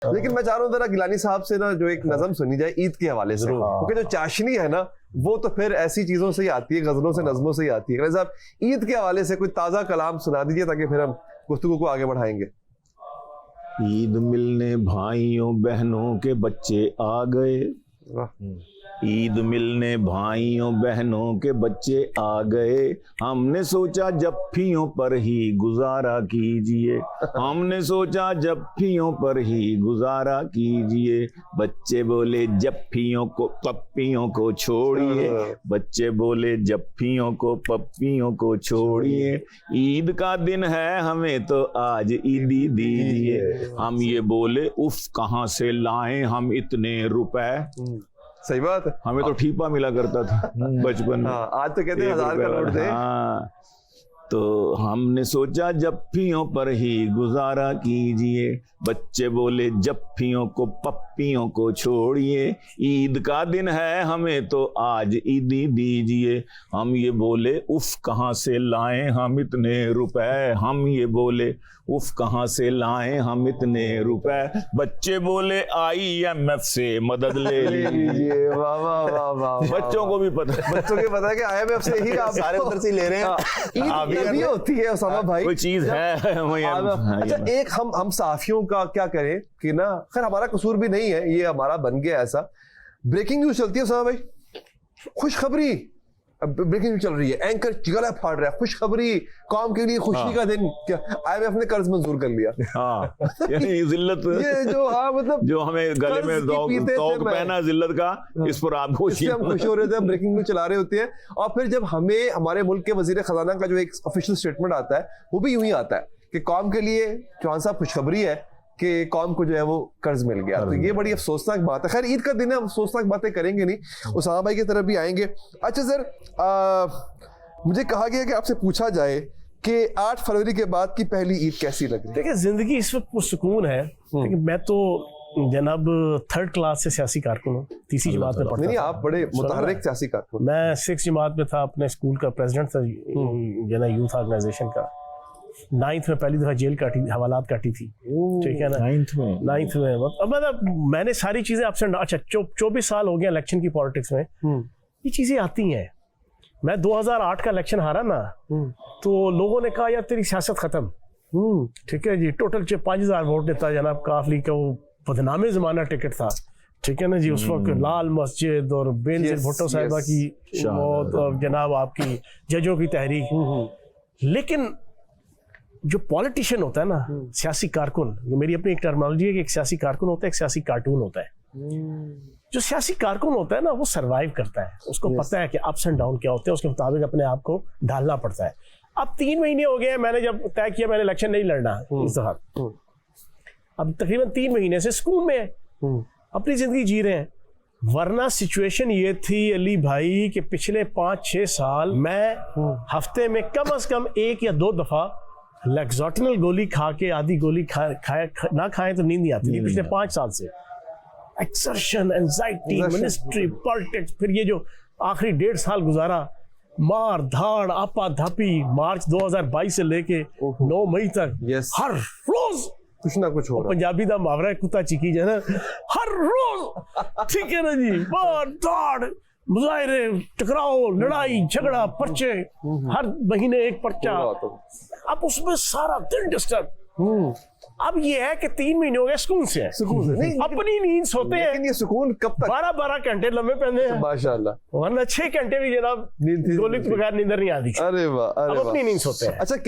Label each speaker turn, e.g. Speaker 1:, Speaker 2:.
Speaker 1: लेकिन मैं चाह रहा हूँ जरा गिलानी साहब से ना जो एक नज़म सुनी जाए ईद के हवाले से, क्योंकि जो चाशनी है ना वो तो फिर ऐसी चीजों से ही आती है, गजलों से नज़मों से ही आती है। गिलानी साहब ईद के हवाले से कोई ताजा कलाम सुना दीजिए ताकि फिर हम गुफ्तगू को आगे बढ़ाएंगे।
Speaker 2: ईद मिलने भाइयों बहनों के बच्चे आ गए, ईद मिलने भाइयों बहनों के बच्चे आ गए, हमने सोचा जफ्फियों पर ही गुजारा कीजिए, हमने सोचा जफ्फियों पर ही गुजारा कीजिए। बच्चे बोले जफ्फियों को पप्पियों को छोड़िए, बच्चे बोले जफ्फियों को पप्पियों को छोड़िए, ईद का दिन है हमें तो आज ईदी दीजिए। हम ये बोले उफ कहाँ से लाएं हम इतने रुपए,
Speaker 1: सही बात है,
Speaker 2: हमें तो ठीपा मिला करता था बचपन में।
Speaker 1: आज तो कहते हैं 1000 का नोट दे।
Speaker 2: हाँ, तो हमने सोचा जफ्फियों पर ही गुजारा कीजिए, बच्चे बोले जफ्फियों को पप्पियों को छोड़िए, ईद का दिन है हमें तो आज ईदी दीजिए। हम ये बोले उफ कहाँ से लाएं हम इतने रुपए, हम ये बोले उफ कहाँ से लाएं हम इतने रुपए, बच्चे बोले IMF से मदद ले लीजिए।
Speaker 1: वाह वाह वाह वाह,
Speaker 2: बच्चों को भी पता है,
Speaker 1: बच्चों को पता है कि IMF से ही आप
Speaker 2: सारे उधर से ले रहे हैं।
Speaker 1: ईद तभी होती है उसामा भाई,
Speaker 2: कोई चीज है।
Speaker 1: अच्छा एक हम साफियों का क्या करें कि ना, खैर हमारा कसूर भी नहीं है, ये हमारा बन गया ऐसा। ब्रेकिंग न्यूज चलती है उसामा भाई, खुशखबरी ब्रेकिंग न्यूज चल रही है, एंकर गला फाड़ रहा है, खुशखबरी कौम के लिए खुशी का दिन, क्या IMF ने कर्ज मंजूर कर लिया।
Speaker 2: यानी जिल्लत
Speaker 1: ये जो मतलब
Speaker 2: जो हमें गले में तौक पहना जिल्लत का, इस पर आप खुश
Speaker 1: हो रहे थे, हम ब्रेकिंग न्यूज चला रहे होते हैं, और फिर जब हमें हमारे मुल्क के वजीर खजाना का जो एक ऑफिशियल स्टेटमेंट आता है वो भी यूं ही आता है कि कौम के लिए चौहान साहब खुशखबरी है कि कौम को जो है वो कर्ज मिल गया। तो ये बड़ी अफसोसनाक बात है। खैर ईद का दिन है, अफसोसनाक बातें करेंगे नहीं, उसामा भाई की तरफ भी आएंगे। अच्छा सर, मुझे कहा गया कि आपसे पूछा जाए कि 8 फरवरी के बाद की पहली ईद कैसी लगी?
Speaker 3: देखिए जिंदगी इस वक्त पुरसुकून है, लेकिन मैं तो जनाब 3rd क्लास से सियासी कारकुन हूँ, 3री जमात में पढ़ता।
Speaker 1: नहीं, आप बड़े मुतहर्रिक सियासी कारकुन।
Speaker 3: मैं 6th जमात में था, अपने स्कूल का प्रेसिडेंट था जना यूथ ऑर्गेनाइजेशन का। 9th में पहली दफा जेल काटी, हवालात काटी थी, ठीक है ना। 9th में मतलब मैंने सारी चीजें आपसे, अच्छा 24 साल हो गए इलेक्शन की पॉलिटिक्स में, ये चीजें आती हैं। मैं 2008 का इलेक्शन हारा ना, तो लोगों ने कहा यार तेरी सियासत खत्म, ठीक है जी। टोटल 5000 वोट देता जनाब काफली का, वो बदनामे जमाना टिकट था, ठीक है ना जी। उस वक्त लाल मस्जिद और बेनजीर भुट्टो साहिबा की मौत और जनाब आपकी जजों की तहरीक। लेकिन जो पॉलिटिशियन होता है ना, सियासी कारकुन, जो मेरी अपनी एक टर्मिनोलॉजी है कि एक सियासी कारकुन होता है, एक सियासी कार्टून होता है। जो सियासी कारकुन होता है ना वो सरवाइव करता है, उसको पता है कि अप्स एंड डाउन क्या होते हैं, उसके मुताबिक अपने आप को ढालना पड़ता है। अब 3 महीने हो गए मैंने जब तय किया मैंने इलेक्शन नहीं लड़ना इस दफा, अब तकरीबन 3 महीने से सुकून में अपनी जिंदगी जी रहे हैं। वरना सिचुएशन ये थी अली भाई कि पिछले 5-6 साल मैं हफ्ते में कम से कम 1 या 2 दफा लेक्सोटिनल गोली खा के, आधी गोली ना खाएं तो नींद नहीं आती थी पिछले 5 साल से। एक्सर्शन, एंजाइटी, मिनिस्ट्री, पॉलिटिक्स, फिर ये जो आखिरी 1.5 साल गुजारा, मार धाड़ आपा धापी, मार्च 2022 से लेके 9 मई तक हर रोज
Speaker 1: कुछ ना कुछ हो रहा।
Speaker 3: पंजाबी दा मुहावरा है कुत्ता चिकी जो है ना, हर रोज, ठीक है ना जी, मार धाड़, मुजाहरे, टकराव, लड़ाई झगड़ा, पर्चे, हर महीने एक पर्चा। अब उसमें सारा दिन डिस्टर्ब। अब ये है कि 3 महीने हो गए सुकून से नहीं, अपनी नींद सोते हैं।
Speaker 1: लेकिन ये सुकून कब तक?
Speaker 3: 12-12 घंटे लंबे पहने हैं
Speaker 1: माशाल्लाह,
Speaker 3: वरना 6 घंटे भी जनाब गोली के बगैर नींद नहीं आती।
Speaker 1: अरे वाह,
Speaker 3: अब अपनी नींद सोते हैं।
Speaker 1: अच्छा